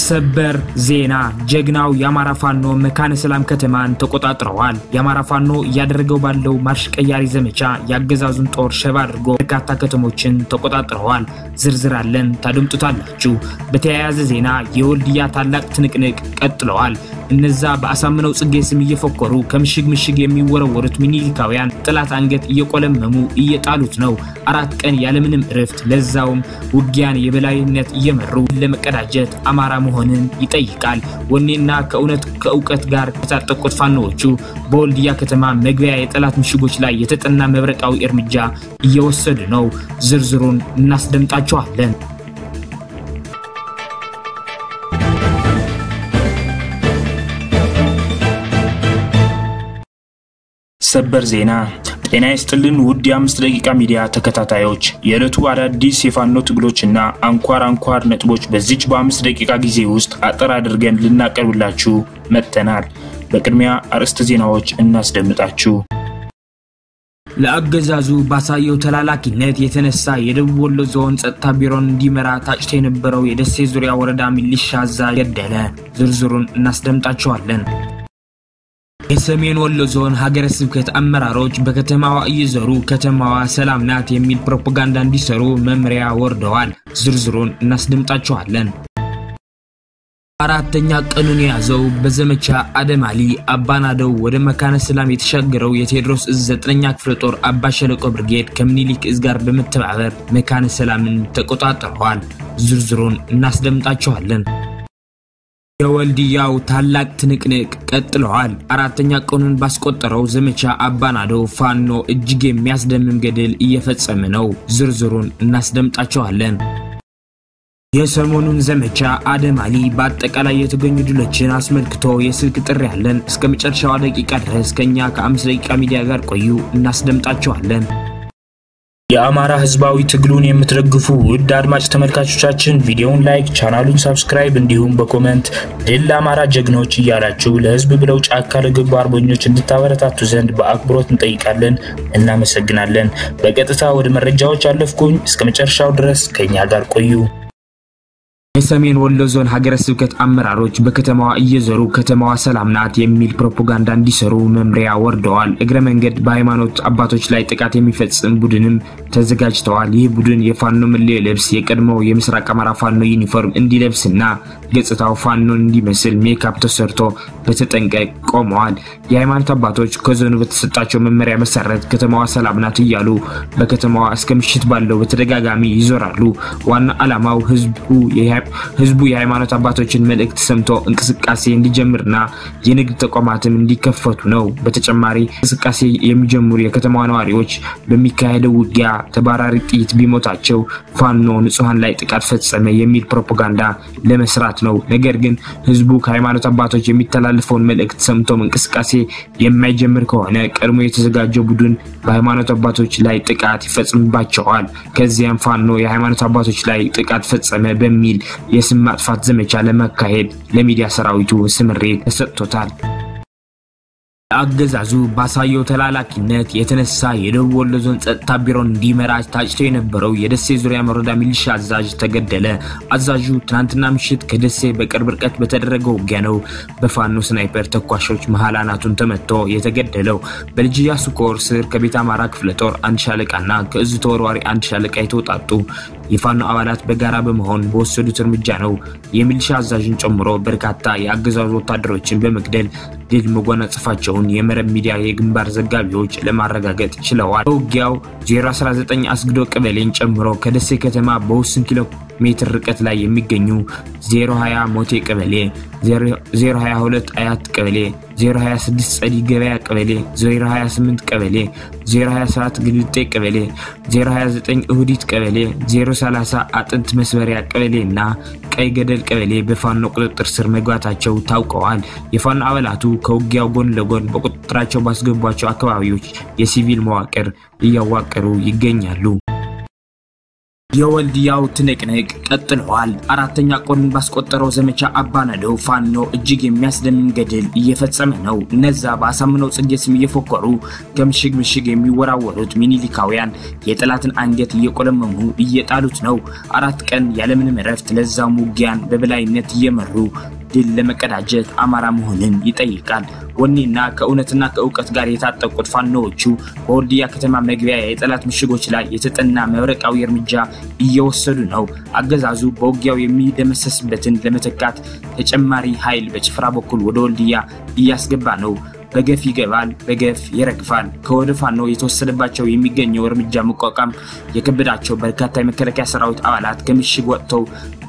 ሰበር ዜና ጀግናው የአማራ ፋኖ መካነ ሰላም ከተማን ተቆጣጥረዋል። የአማራ ፋኖ ያደረገው ባለው ማርሽ ቀያሪ ዘመቻ ያገዛዙን ጦር ሸባ አድርጎ በርካታ ከተሞችን ተቆጣጥረዋል። ዝርዝር አለን ታደምጡታላችሁ። በተያያዘ ዜና የወልዲያ ታላቅ ትንቅንቅ ቀጥለዋል። እነዛ በአሳምነው ጽጌ ስም እየፈከሩ ከምሽግ የሚወረወሩት ሚኒሊካውያን ጥላት አንገት እየቆለመሙ እየጣሉት ነው። 4 ቀን ያለምንም እረፍት ለዛውም ውጊያን የበላይነት እየመሩ ለመቀዳጀት አማራ መሆንን ይጠይቃል። ወኔና ከእውቀት ጋር ተጣጣቁት ፋኖቹ በወልዲያ ከተማ መግቢያ የጥላት ምሽጎች ላይ የተጠና መብረቃዊ እርምጃ እየወሰዱ ነው። ዝርዝሩን እናስደምጣችኋለን። ሰበር ዜና ጤና ይስጥልን ውድ የ5 ደቂቃ ሚዲያ ተከታታዮች የዕለቱ አዳዲስ የፋኖ ትግሎችና አንኳር ነጥቦች በዚች በ5 ደቂቃ ጊዜ ውስጥ አጠር አድርገን ልናቀርብላችሁ መጥተናል። በቅድሚያ አርዕስተ ዜናዎች እናስደምጣችሁ። ለአገዛዙ ባሳየው ተላላኪነት የተነሳ የደቡብ ወሎ ዞን ጸጥታ ቢሮን እንዲመራ ታጭቶ የነበረው የደሴ ዙሪያ ወረዳ ሚሊሻ አዛዥ ገደለ። ዝርዝሩን እናስደምጣችኋለን። የሰሜን ወሎ ዞን ሀገረ ስብከት አመራሮች በከተማዋ እየዞሩ ከተማዋ ሰላም ናት የሚል ፕሮፓጋንዳ እንዲሰሩ መመሪያ ወርደዋል። ዝርዝሩን እናስደምጣችኋለን። አራተኛ ቀኑን ያዘው በዘመቻ አደማሊ አባናደው ወደ መካነ ሰላም የተሻገረው የቴዎድሮስ እዝ 9ኛ ክፍለ ጦር አባሸለቆ ብርጌድ ከምኒልክ እዝ ጋር በመተባበር መካነ ሰላምን ተቆጣጥረዋል። ዝርዝሩን እናስደምጣችኋለን። የወልዲያው ታላቅ ትንቅንቅ ቀጥለዋል። 4ኛ ቀኑን ባስቆጠረው ዘመቻ አባናደው ፋኖ እጅግ የሚያስደምም ገድል እየፈጸመ ነው። ዝርዝሩን እናስደምጣችኋለን። የሰሞኑን ዘመቻ አደማሊ በአጠቃላይ የተገኙ ድሎችን አስመልክቶ የስልክ ጥሪ ያለን እስከ መጨረሻው ደቂቃ ድረስ ከኛ ከ5 ደቂቃ ሚዲያ ጋር ቆዩ። እናስደምጣችኋለን። የአማራ ህዝባዊ ትግሉን የምትደግፉ ውድ አድማጭ ተመልካቾቻችን ቪዲዮውን ላይክ ቻናሉን ሰብስክራይብ እንዲሁም በኮሜንት ድል አማራ ጀግኖች እያላችሁ ለህዝብ ብለው ጫካ ለገቡ አርበኞች እንድታበረታቱ ዘንድ በአክብሮት እንጠይቃለን። እናመሰግናለን። በቀጥታ ወደ መረጃዎች አለፍኩኝ። እስከ መጨረሻው ድረስ ከኛ ጋር ቆዩ። የሰሜን ወሎ ዞን ሀገረ ስብከት አመራሮች በከተማዋ እየዞሩ ከተማዋ ሰላም ናት የሚል ፕሮፓጋንዳ እንዲሰሩ መመሪያ ወርደዋል። እግረ መንገድ በሃይማኖት አባቶች ላይ ጥቃት የሚፈጽም ቡድንም ተዘጋጅተዋል። ይህ ቡድን የፋኖ መለዮ ልብስ የቀድሞው የምስራቅ አማራ ፋኖ ዩኒፎርም እንዲለብስና ገጽታው ፋኖን እንዲመስል ሜካፕ ተሰርቶ በተጠንቀቅ ቆመዋል። የሃይማኖት አባቶች ከዞኑ በተሰጣቸው መመሪያ መሰረት ከተማዋ ሰላም ናት እያሉ በከተማዋ እስከ ምሽት ባለው በተደጋጋሚ ይዞራሉ። ዋና ዓላማው ህዝቡ የሃይማኖት አባቶችን መልእክት ሰምቶ እንቅስቃሴ እንዲጀምርና የንግድ ተቋማትም እንዲከፈቱ ነው። በተጨማሪ እንቅስቃሴ የሚጀምሩ የከተማዋ ነዋሪዎች በሚካሄደው ውጊያ ተባራሪ ጥይት ቢሞታቸው ፋኖ ንጹሃን ላይ ጥቃት ፈጸመ የሚል ፕሮፓጋንዳ ለመስራት ነው። ነገር ግን ህዝቡ ከሃይማኖት አባቶች የሚተላለፈውን መልእክት ሰምቶ እንቅስቃሴ የማይጀምር ከሆነ ቀድሞ የተዘጋጀው ቡድን በሃይማኖት አባቶች ላይ ጥቃት ይፈጽምባቸዋል። ከዚያም ፋኖ የሃይማኖት አባቶች ላይ ጥቃት ፈጸመ በሚል የስም ማጥፋት ዘመቻ ለማካሄድ ለሚዲያ ሰራዊቱ ስምሪት ተሰጥቶታል። አገዛዙ ባሳየው ተላላኪነት የተነሳ የደቡብ ወሎ ዞን ጸጥታ ቢሮን እንዲመራ ታጭቶ የነበረው የደሴ ዙሪያ ወረዳ ሚሊሻ አዛዥ ተገደለ። አዛዡ ትናንትና ምሽት ከደሴ በቅርብ ርቀት በተደረገው ውጊያ ነው በፋኖ ስናይፐር ተኳሾች መሃል አናቱን ተመቶ የተገደለው። በልጅያ ሱኮር ስር ከቤተ አማራ ክፍለ ጦር 1 ሻለቃና ከእዙ ተወርዋሪ 1 ሻለቃ የተወጣጡ የፋኖ አባላት በጋራ በመሆን በወሰዱት እርምጃ ነው የሚሊሻ አዛዡን ጨምሮ በርካታ የአገዛዙ ወታደሮችን በመግደል ድል መጎናጸፋቸውን የመረብ ሚዲያ የግንባር ዘጋቢዎች ለማረጋገጥ ችለዋል። ውጊያው 019 አስግዶ ቀበሌን ጨምሮ ከደሴ ከተማ በውስን ኪሎ ሜትር ርቀት ላይ የሚገኙ 020 ሞቴ ቀበሌ፣ 022 አያት ቀበሌ፣ 026 ጸዲ ገበያ ቀበሌ፣ 028 ቀበሌ፣ 027 ግልጤ ቀበሌ፣ 029 እሁዲት ቀበሌ፣ 030 አጥንት መስበሪያ ቀበሌና ቀይ ገደል ቀበሌ በፋኖ ቁጥጥር ስር መግባታቸው ታውቀዋል። የፋኖ አባላቱ ከውጊያው ጎን ለጎን በቁጥጥራቸው ባስገቧቸው አካባቢዎች የሲቪል መዋቅር እያዋቀሩ ይገኛሉ። የወልዲያው ትንቅንቅ ቀጥሏል። አራተኛ ቀኑን ባስቆጠረው ዘመቻ አባናደው ፋኖ እጅግ የሚያስደምም ገድል እየፈጸመ ነው። እነዛ በአሳምነው ጽጌ ስም እየፎከሩ ከምሽግ ምሽግ የሚወራወሩት ሚኒሊካውያን የጠላትን አንገት እየቆለመሙ እየጣሉት ነው። 4 ቀን ያለምንም እረፍት ለዛው ውጊያን በበላይነት እየመሩ ድል ለመቀዳጀት አማራ መሆንን ይጠይቃል። ወኔና ከእውነትና ከእውቀት ጋር የታጠቁት ፋኖዎቹ በወልዲያ ከተማ መግቢያ የጠላት ምሽጎች ላይ የተጠና መብረቃዊ እርምጃ እየወሰዱ ነው። አገዛዙ በውጊያው የሚደመሰስበትን ለመተካት ተጨማሪ ኃይል በጭፍራ በኩል ወደ ወልዲያ እያስገባ ነው። በገፍ ይገባል፣ በገፍ ይረግፋል። ከወደ ፋኖ የተወሰደባቸው የሚገኘው እርምጃ መቋቋም የከበዳቸው በርካታ የመከላከያ ሰራዊት አባላት ከምሽግ ወጥተው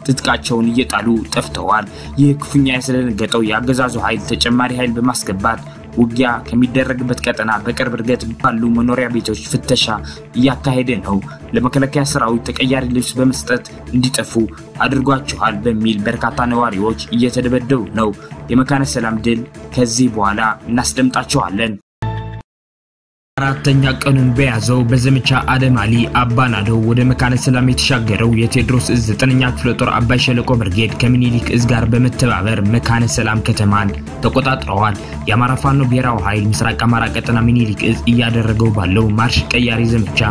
ትጥቃቸውን እየጣሉ ጠፍተዋል። ይህ ክፉኛ ያስደነገጠው የአገዛዙ ኃይል ተጨማሪ ኃይል በማስገባት ውጊያ ከሚደረግበት ቀጠና በቅርብ ርቀት ባሉ መኖሪያ ቤቶች ፍተሻ እያካሄደ ነው። ለመከላከያ ሰራዊት ተቀያሪ ልብስ በመስጠት እንዲጠፉ አድርጓቸዋል በሚል በርካታ ነዋሪዎች እየተደበደቡ ነው። የመካነ ሰላም ድል ከዚህ በኋላ እናስደምጣቸዋለን። አራተኛ ቀኑን በያዘው በዘመቻ አደማሊ አባናደው ወደ መካነ ሰላም የተሻገረው የቴዎድሮስ 9ኛ ክፍለ ጦር አባይ ሸለቆ ብርጌድ ከሚኒሊክ እዝ ጋር በመተባበር መካነ ሰላም ከተማን ተቆጣጥረዋል። የአማራ ፋኖ ብሔራዊ ኃይል ምስራቅ አማራ ቀጠና ሚኒሊክ እዝ እያደረገው ባለው ማርሽ ቀያሪ ዘመቻ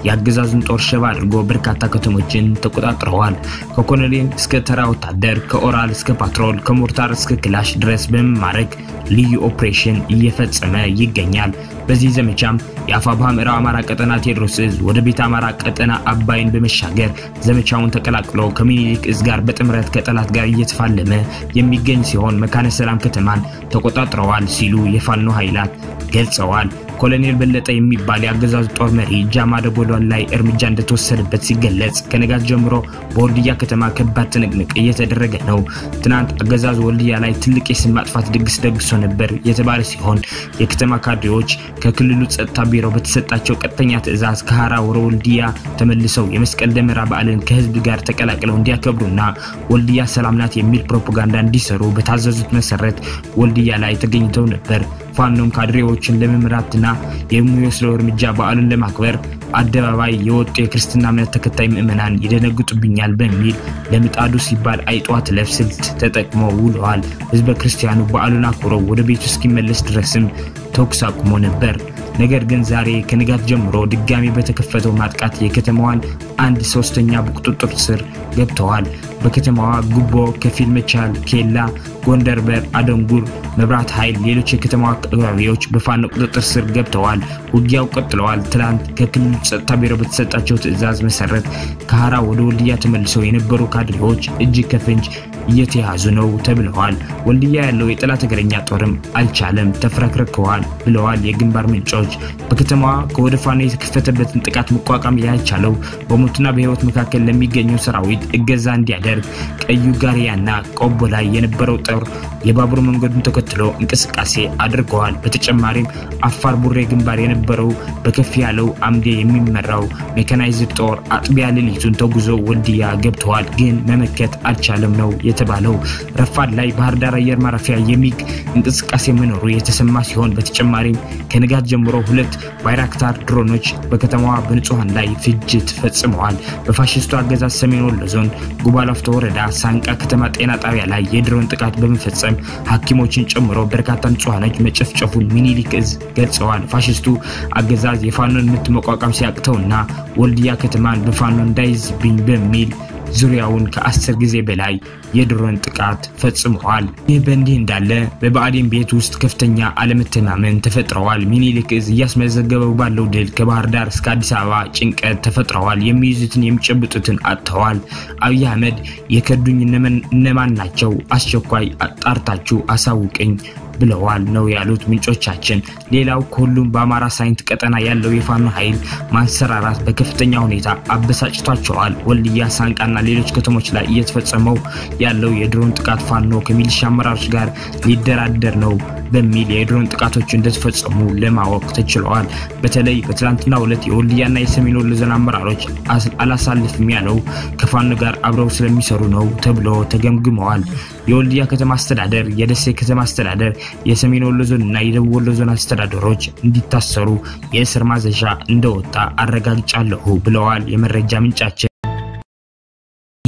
ያገዛዙን ጦር ሸባ አድርጎ በርካታ ከተሞችን ተቆጣጥረዋል። ከኮሎኔል እስከ ተራ ወታደር፣ ከኦራል እስከ ፓትሮል፣ ከሞርታር እስከ ክላሽ ድረስ በመማረክ ልዩ ኦፕሬሽን እየፈጸመ ይገኛል። በዚህ ዘመቻ የአፋብኃ ምዕራብ አማራ ቀጠና ቴዎድሮስ እዝ ወደ ቤተ አማራ ቀጠና አባይን በመሻገር ዘመቻውን ተቀላቅሎ ከሚኒሊክ እዝ ጋር በጥምረት ከጠላት ጋር እየተፋለመ የሚገኝ ሲሆን መካነ ሰላም ከተማን ተቆጣጥረዋል ሲሉ የፋኖ ኃይላት ገልጸዋል። ኮሎኔል በለጠ የሚባል የአገዛዙ ጦር መሪ ጃማ ደጎሎን ላይ እርምጃ እንደተወሰደበት ሲገለጽ ከነጋት ጀምሮ በወልዲያ ከተማ ከባድ ትንቅንቅ እየተደረገ ነው። ትናንት አገዛዙ ወልዲያ ላይ ትልቅ የስም ማጥፋት ድግስ ደግሶ ነበር የተባለ ሲሆን የከተማ ካድሬዎች ከክልሉ ጸጥታ ቢሮ በተሰጣቸው ቀጥተኛ ትዕዛዝ ከሐራ ወደ ወልዲያ ተመልሰው የመስቀል ደመራ በዓልን ከህዝብ ጋር ተቀላቅለው እንዲያከብሩና ወልዲያ ሰላም ናት የሚል ፕሮፓጋንዳ እንዲሰሩ በታዘዙት መሰረት ወልዲያ ላይ ተገኝተው ነበር። ፋኖም ካድሬዎችን ለመምራትና የሚወስደው እርምጃ በዓሉን ለማክበር አደባባይ የወጡ የክርስትና እምነት ተከታይ ምዕመናን ይደነግጡብኛል በሚል ለምጣዱ ሲባል አይጧት ለፍስልት ተጠቅመው ውለዋል። ህዝበ ክርስቲያኑ በዓሉን አክብሮ ወደ ቤቱ እስኪመለስ ድረስም ተኩስ አቁሞ ነበር። ነገር ግን ዛሬ ከንጋት ጀምሮ ድጋሚ በተከፈተው ማጥቃት የከተማዋን 1/3 በቁጥጥር ስር ገብተዋል። በከተማዋ ጉቦ፣ ከፊል መቻል፣ ኬላ፣ ጎንደር በር፣ አደንጉር፣ መብራት ኃይል ሌሎች የከተማዋ አካባቢዎች በፋኖ ቁጥጥር ስር ገብተዋል። ውጊያው ቀጥሏል። ትላንት ከክልሉ ጸጥታ ቢሮ በተሰጣቸው ትዕዛዝ መሰረት ከሐራ ወደ ወልዲያ ተመልሰው የነበሩ ካድሬዎች እጅ ከፍንጅ እየተያዙ ነው ተብለዋል። ወልዲያ ያለው የጠላት እግረኛ ጦርም አልቻለም፣ ተፍረክርከዋል ብለዋል የግንባር ምንጮች። በከተማዋ ከወደ ፋኖ የተከፈተበትን ጥቃት መቋቋም ያልቻለው በሞትና በህይወት መካከል ለሚገኘው ሰራዊት እገዛ እንዲያደርግ ቀዩ ጋሪያና ቆቦ ላይ የነበረው ጦር የባቡር መንገዱን ተከትሎ እንቅስቃሴ አድርገዋል። በተጨማሪም አፋር ቡሬ ግንባር የነበረው በከፍ ያለው አምዴ የሚመራው ሜካናይዝድ ጦር አጥቢያ ሌሊቱን ተጉዞ ወልዲያ ገብተዋል፣ ግን መመከት አልቻለም ነው የተባለው። ረፋድ ላይ ባህር ዳር አየር ማረፊያ የሚግ እንቅስቃሴ መኖሩ የተሰማ ሲሆን በተጨማሪም ከንጋት ጀምሮ 2 ባይራክታር ድሮኖች በከተማዋ በንጹሃን ላይ ፍጅት ፈጽመዋል። በፋሽስቱ አገዛዝ ሰሜን ወሎ ዞን ጉባላፍቶ ወረዳ ሳንቃ ከተማ ጤና ጣቢያ ላይ የድሮን ጥቃት በመፈጸም ሐኪሞችን ጨምሮ በርካታ ንጹሃኖች መጨፍጨፉን ሚኒሊክ እዝ ገልጸዋል። ፋሽስቱ አገዛዝ የፋኖን ምት መቋቋም ሲያቅተውና ወልዲያ ከተማን በፋኖ እንዳይዝብኝ በሚል ዙሪያውን ከ10 ጊዜ በላይ የድሮን ጥቃት ፈጽመዋል። ይህ በእንዲህ እንዳለ በባዕዲን ቤት ውስጥ ከፍተኛ አለመተማመን ተፈጥሯል። ሚኒሊክ እዝ እያስመዘገበው ባለው ድል ከባህር ዳር እስከ አዲስ አበባ ጭንቀት ተፈጥሯል። የሚይዙትን የሚጨብጡትን አጥተዋል። አብይ አህመድ የከዱኝ እነማን ናቸው? አስቸኳይ አጣርታችሁ አሳውቀኝ ብለዋል ነው ያሉት ምንጮቻችን። ሌላው ሁሉም በአማራ ሳይንት ቀጠና ያለው የፋኖ ኃይል ማንሰራራት በከፍተኛ ሁኔታ አበሳጭቷቸዋል። ወልዲያ፣ ሳንቃና ሌሎች ከተሞች ላይ እየተፈጸመው ያለው የድሮን ጥቃት ፋኖ ከሚሊሻ አመራሮች ጋር ሊደራደር ነው በሚል የድሮን ጥቃቶች እንደተፈጸሙ ለማወቅ ተችሏል። በተለይ በትላንትናው ዕለት የወልዲያና የሰሜን ወሎ ዞን አመራሮች አላሳልፍም ያለው ከፋኖ ጋር አብረው ስለሚሰሩ ነው ተብሎ ተገምግመዋል። የወልዲያ ከተማ አስተዳደር፣ የደሴ ከተማ አስተዳደር፣ የሰሜን ወሎ ዞንና የደቡብ ወሎ ዞን አስተዳደሮች እንዲታሰሩ የእስር ማዘዣ እንደወጣ አረጋግጫለሁ ብለዋል የመረጃ ምንጫችን።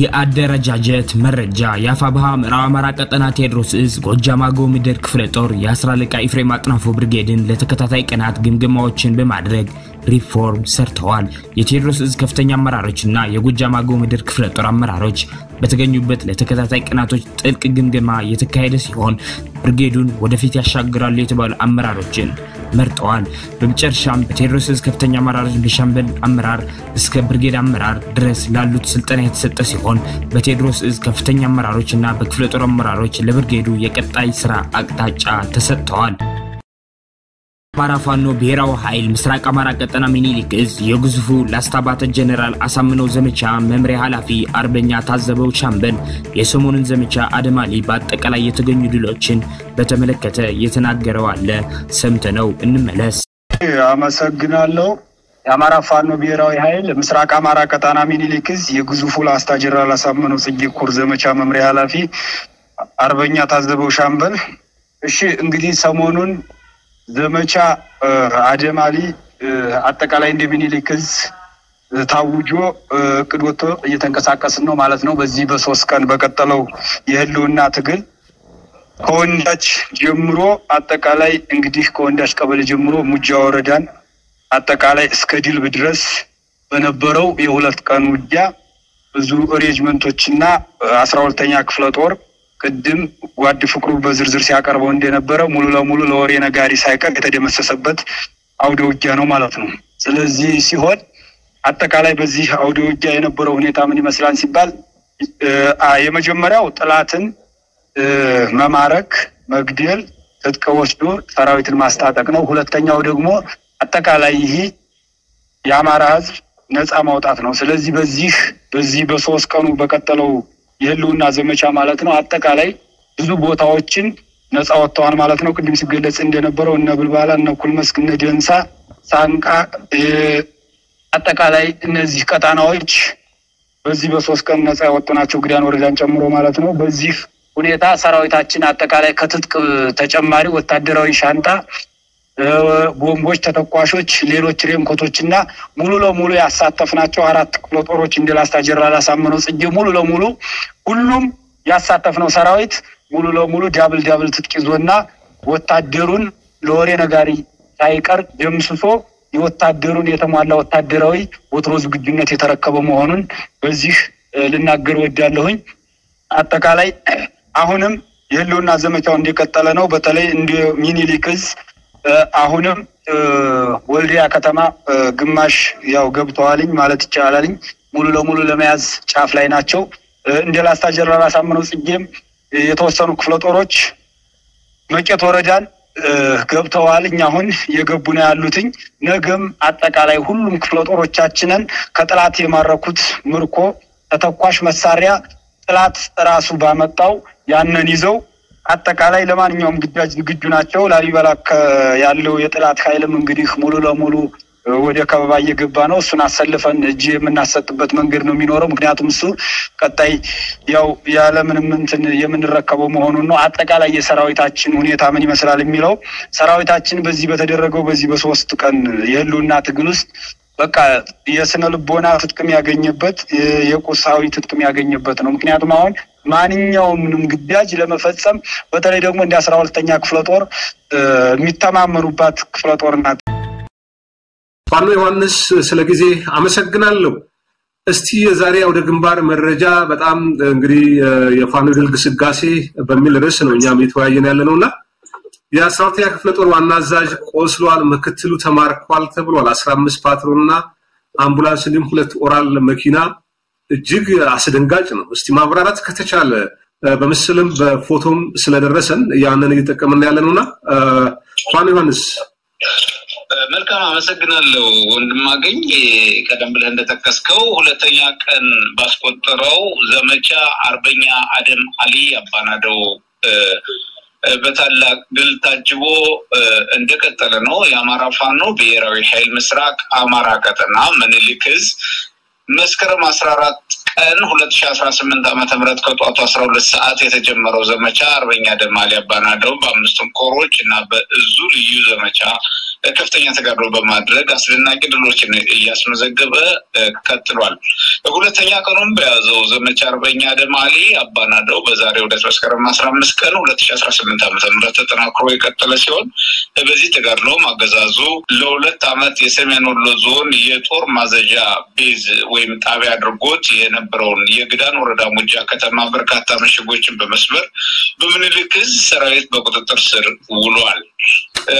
የአደረጃጀት መረጃ ያፋብሃ ምዕራብ አማራ ቀጠና ቴዎድሮስ እዝ ጎጃም አገው ምድር ክፍለ ጦር የ10 አለቃ ኢፍሬም አጥናፎ ብርጌድን ለተከታታይ ቀናት ግምገማዎችን በማድረግ ሪፎርም ሰርተዋል። የቴዎድሮስ እዝ ከፍተኛ አመራሮችና የጎጃም አገው ምድር ክፍለ ጦር አመራሮች በተገኙበት ለተከታታይ ቀናቶች ጥልቅ ግምገማ የተካሄደ ሲሆን ብርጌዱን ወደፊት ያሻግራሉ የተባሉ አመራሮችን መርጠዋል። በመጨረሻም በቴዎድሮስ እዝ ከፍተኛ አመራሮች በሻምበል አመራር እስከ ብርጌድ አመራር ድረስ ላሉት ስልጠና የተሰጠ ሲሆን በቴዎድሮስ እዝ ከፍተኛ አመራሮችና በክፍለ ጦር አመራሮች ለብርጌዱ የቀጣይ ስራ አቅጣጫ ተሰጥተዋል። አማራ ፋኖ ብሔራዊ ኃይል ምስራቅ አማራ ቀጠና ሚኒሊክ እዝ የግዙፉ ላስታባተ ጀነራል አሳምነው ዘመቻ መምሪያ ኃላፊ አርበኛ ታዘበው ሻምበል የሰሞኑን ዘመቻ አደማሊ በአጠቃላይ የተገኙ ድሎችን በተመለከተ የተናገረው አለ። ሰምተነው እንመለስ። አመሰግናለሁ። የአማራ ፋኖ ብሔራዊ ኃይል ምስራቅ አማራ ቀጠና ሚኒሊክ እዝ የግዙፉ ላስታ ጀነራል አሳምነው ጽጌ ኮር ዘመቻ መምሪያ ኃላፊ አርበኛ ታዘበው ሻምበል። እሺ እንግዲህ ሰሞኑን ዘመቻ አደማሊ አጠቃላይ እንደ ሚኒሊክ እዝ ታውጆ ቅዶቶ እየተንቀሳቀስን ነው ማለት ነው። በዚህ በ3 ቀን በቀጠለው የህልውና ትግል ከወንዳች ጀምሮ አጠቃላይ እንግዲህ ከወንዳች ቀበሌ ጀምሮ ሙጃ ወረዳን አጠቃላይ እስከ ድልብ ድረስ በነበረው የ2 ቀን ውጊያ ብዙ ሬጅመንቶችና 12ኛ ክፍለ ጦር ቅድም ጓድ ፍቅሩ በዝርዝር ሲያቀርበው እንደነበረ ሙሉ ለሙሉ ለወሬ ነጋሪ ሳይቀር የተደመሰሰበት አውደ ውጊያ ነው ማለት ነው። ስለዚህ ሲሆን አጠቃላይ በዚህ አውደ ውጊያ የነበረው ሁኔታ ምን ይመስላል ሲባል የመጀመሪያው ጥላትን መማረክ መግደል ትጥቅ ወስዶ ሰራዊትን ማስታጠቅ ነው። ሁለተኛው ደግሞ አጠቃላይ ይሄ የአማራ ህዝብ ነፃ ማውጣት ነው። ስለዚህ በዚህ በ3 ቀኑ በቀጠለው የህልውና ዘመቻ ማለት ነው አጠቃላይ ብዙ ቦታዎችን ነፃ ወጥተዋል ማለት ነው። ቅድም ሲገለጽ እንደነበረው እነ ብልባላ እነ ኩልመስክ እነ ደንሳ ሳንቃ አጠቃላይ እነዚህ ቀጣናዎች በዚህ በ3 ቀን ነፃ ወጡ ናቸው ግዳን ወረዳን ጨምሮ ማለት ነው። በዚህ ሁኔታ ሰራዊታችን አጠቃላይ ከትጥቅ ተጨማሪ ወታደራዊ ሻንጣ ቦምቦች ተተኳሾች ሌሎች ሬምኮቶችና ሙሉ ለሙሉ ያሳተፍናቸው 4 ክፍለ ጦሮች እንደ ላስታ ጀነራል አሳምነው ጽጌ ሙሉ ለሙሉ ሁሉም ያሳተፍነው ሰራዊት ሙሉ ለሙሉ ዳብል ትጥቅ ይዞና ወታደሩን ለወሬ ነጋሪ ሳይቀር ደምስሶ የወታደሩን የተሟላ ወታደራዊ ወትሮ ዝግጁነት የተረከበ መሆኑን በዚህ ልናገር ወዳለሁኝ። አጠቃላይ አሁንም የህልውና ዘመቻው እንደቀጠለ ነው። በተለይ እንደ ሚኒሊክ እዝ አሁንም ወልዲያ ከተማ ግማሽ ያው ገብተዋልኝ ማለት ይቻላልኝ ሙሉ ለሙሉ ለመያዝ ጫፍ ላይ ናቸው። እንደ ላስታ ጀነራል አሳምነው ጽጌም የተወሰኑ ክፍለ ጦሮች መቄት ወረዳን ገብተዋልኝ አሁን የገቡ ነው ያሉትኝ። ነገም አጠቃላይ ሁሉም ክፍለ ጦሮቻችንን ከጥላት የማረኩት ምርኮ ተተኳሽ መሳሪያ ጥላት ራሱ ባመጣው ያንን ይዘው አጠቃላይ ለማንኛውም ግዳጅ ዝግጁ ናቸው። ላሊበላ ያለው የጥላት ኃይልም እንግዲህ ሙሉ ለሙሉ ወደ ከበባ እየገባ ነው። እሱን አሰልፈን እጅ የምናሰጥበት መንገድ ነው የሚኖረው። ምክንያቱም እሱ ቀጣይ ያው ያለ ምንም እንትን የምንረከበው መሆኑን ነው። አጠቃላይ የሰራዊታችን ሁኔታ ምን ይመስላል የሚለው ሰራዊታችን በዚህ በተደረገው በዚህ በ3 ቀን የህልውና ትግል ውስጥ በቃ የስነ ልቦና ትጥቅም ያገኘበት የቁሳዊ ትጥቅም ያገኘበት ነው። ምክንያቱም አሁን ማንኛውም ግዳጅ ለመፈጸም በተለይ ደግሞ እንደ 12ኛ ክፍለ ጦር የሚተማመኑባት ክፍለ ጦር ናት። ፋኖ ዮሐንስ ስለጊዜ አመሰግናለሁ። እስቲ የዛሬ ወደ ግንባር መረጃ በጣም እንግዲህ የፋኖ ድል ግስጋሴ በሚል ርዕስ ነው እኛም የተወያየን ያለነውና የ12ኛ ክፍለ ጦር ዋና አዛዥ ቆስሏል፣ ምክትሉ ተማርኳል ተብሏል። 15 ፓትሮልና አምቡላንስ እንዲሁም 2 ኦራል መኪና እጅግ አስደንጋጭ ነው። እስቲ ማብራራት ከተቻለ በምስልም በፎቶም ስለደረሰን ያንን እየተጠቀመን ያለነውና ፋኖ ዮሐንስ መልካም አመሰግናለሁ ወንድማገኝ። ቀደም ብለህ እንደተከስከው 2ኛ ቀን ባስቆጠረው ዘመቻ አርበኛ አደም አሊ አባናደው በታላቅ ድል ታጅቦ እንደቀጠለ ነው። የአማራ ፋኖ ብሔራዊ ኃይል ምስራቅ አማራ ቀጠና ሚኒሊክ እዝ መስከረም 14 ቀን 2018 ዓመተ ምህረት ከጧቱ 12 ሰዓት የተጀመረው ዘመቻ አርበኛ አደም አሊ አባናደው በ5 ኮሮች እና በእዙ ልዩ ዘመቻ ከፍተኛ ተጋድሎ በማድረግ አስደናቂ ድሎችን እያስመዘገበ ቀጥሏል። ሁለተኛ ቀኑን በያዘው ዘመቻ አርበኛ ደማሊ አባናደው በዛሬው ዕለት መስከረም 15 ቀን 2018 ዓ.ም ተጠናክሮ የቀጠለ ሲሆን በዚህ ተጋድሎ አገዛዙ ለሁለት ዓመት የሰሜን ወሎ ዞን የጦር ማዘዣ ቤዝ ወይም ጣቢያ አድርጎት የነበረውን የግዳን ወረዳ ሙጃ ከተማ በርካታ ምሽጎችን በመስበር በምኒልክ ዕዝ ሰራዊት በቁጥጥር ስር ውሏል።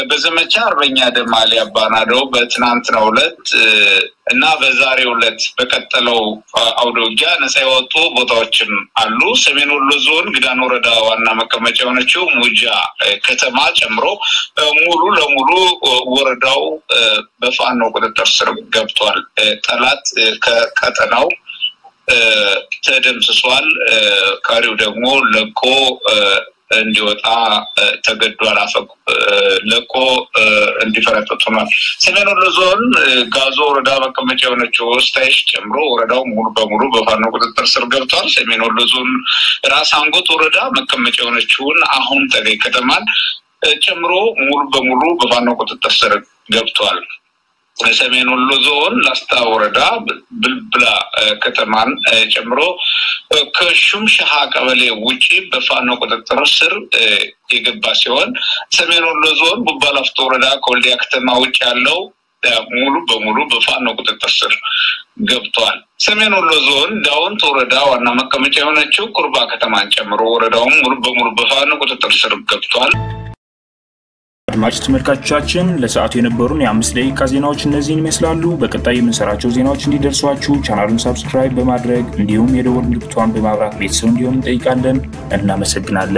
በዘመቻ አርበኛ ደማሊ አባናደው በትናንትናው ዕለት እና በዛሬው ዕለት በቀጠለው አውዶጊያ ነፃ የወጡ ቦታዎችም አሉ። ሰሜን ወሎ ዞን ግዳን ወረዳ ዋና መቀመጫ የሆነችው ሙጃ ከተማ ጨምሮ ሙሉ ለሙሉ ወረዳው በፋኖ ቁጥጥር ስር ገብቷል። ጠላት ከቀጠናው ተደምስሷል። ቀሪው ደግሞ ለቆ እንዲወጣ ተገዷል። ለቆ እንዲፈረጥጡናል። ሰሜን ወሎ ዞን ጋዞ ወረዳ መቀመጫ የሆነችው ስታይሽ ጨምሮ ወረዳው ሙሉ በሙሉ በፋኖ ቁጥጥር ስር ገብቷል። ሰሜን ወሎ ዞን ራስ አንጎት ወረዳ መቀመጫ የሆነችውን አሁን ጠገይ ከተማን ጨምሮ ሙሉ በሙሉ በፋኖ ቁጥጥር ስር ገብቷል። ሰሜን ወሎ ዞን ላስታ ወረዳ ብልብላ ከተማን ጨምሮ ከሹም ሸሃ ቀበሌ ውጪ በፋኖ ቁጥጥር ስር የገባ ሲሆን ሰሜን ወሎ ዞን ቡባላፍቶ ወረዳ ከወልዲያ ከተማ ውጪ ያለው ሙሉ በሙሉ በፋኖ ቁጥጥር ስር ገብቷል። ሰሜን ወሎ ዞን ዳውንት ወረዳ ዋና መቀመጫ የሆነችው ኩርባ ከተማን ጨምሮ ወረዳው ሙሉ በሙሉ በፋኖ ቁጥጥር ስር ገብቷል። አድማጭ ተመልካቾቻችን ለሰዓቱ የነበሩን የ5 ደቂቃ ዜናዎች እነዚህን ይመስላሉ። በቀጣይ የምንሰራቸው ዜናዎች እንዲደርሷችሁ ቻናሉን ሰብስክራይብ በማድረግ እንዲሁም የደወል ምልክቷን በማብራት ቤተሰብ እንዲሆኑ እንጠይቃለን። እናመሰግናለን።